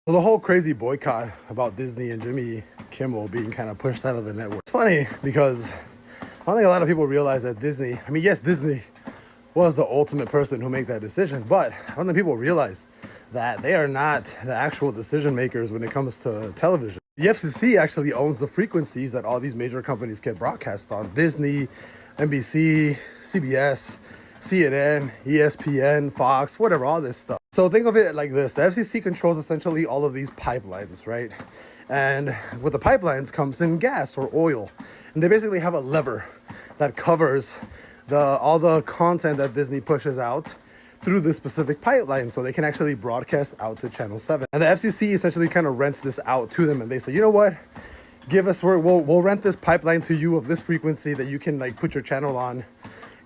Well, the whole crazy boycott about Disney and Jimmy Kimmel being kind of pushed out of the network. It's funny because I don't think a lot of people realize that Disney, I mean, yes, Disney was the ultimate person who made that decision, but I don't think people realize that they are not the actual decision makers when it comes to television. The FCC actually owns the frequencies that all these major companies get broadcast on. Disney, NBC, CBS, CNN, ESPN, Fox, whatever, all this stuff. So think of it like this. The FCC controls essentially all of these pipelines, right? And with the pipelines comes in gas or oil. And they basically have a lever that covers all the content that Disney pushes out through this specific pipeline, so they can actually broadcast out to Channel 7. And the FCC essentially kind of rents this out to them, and they say, you know what? Give us, we'll rent this pipeline to you of this frequency that you can like put your channel on.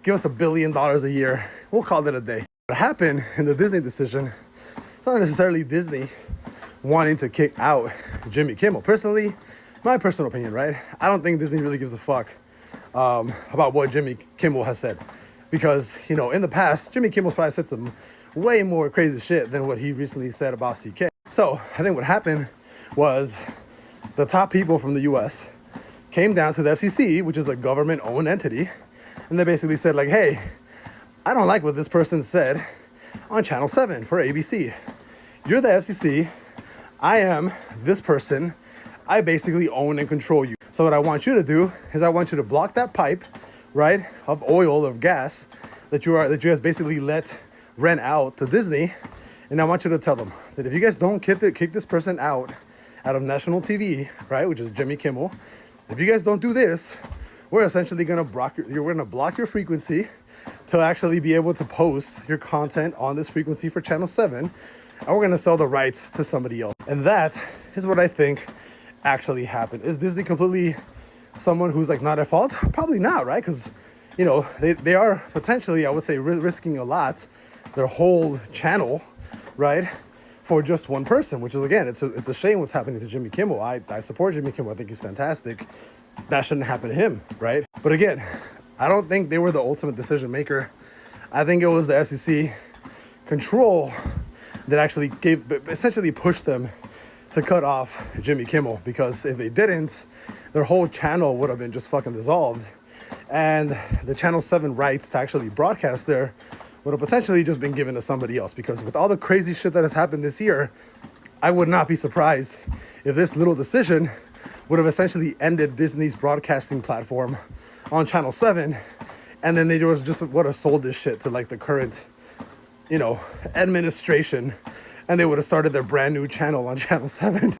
Give us $1 billion a year. We'll call it a day. What happened in the Disney decision, it's not necessarily Disney wanting to kick out Jimmy Kimmel. Personally, my personal opinion, right? I don't think Disney really gives a fuck about what Jimmy Kimmel has said. Because, you know, in the past, Jimmy Kimmel's probably said some way more crazy shit than what he recently said about CK. So I think what happened was the top people from the US came down to the FCC, which is a government-owned entity, and they basically said like, hey, I don't like what this person said on Channel 7 for ABC. You're the FCC. I am this person. I basically own and control you. So what I want you to do is I want you to block that pipe, right, of oil, of gas that you guys basically let rent out to Disney. And I want you to tell them that if you guys don't kick this person out of national TV, right, which is Jimmy Kimmel, if you guys don't do this, we're essentially gonna block your frequency to actually be able to post your content on this frequency for Channel 7, and we're gonna sell the rights to somebody else. And that is what I think actually happened. Is Disney completely someone who's like not at fault? Probably not, right? Because, you know, they are potentially, I would say, risking a lot, their whole channel, right, for just one person, which is, again, it's a shame what's happening to Jimmy Kimmel. I support Jimmy Kimmel. I think he's fantastic. That shouldn't happen to him, right? But again, I don't think they were the ultimate decision maker. I think it was the FCC control that actually essentially pushed them to cut off Jimmy Kimmel, because if they didn't, their whole channel would have been just fucking dissolved. And the Channel 7 rights to actually broadcast there would have potentially just been given to somebody else, because with all the crazy shit that has happened this year, I would not be surprised if this little decision would have essentially ended Disney's broadcasting platform on Channel 7, and then they just would have sold this shit to like the current, you know, administration, and they would have started their brand new channel on Channel 7.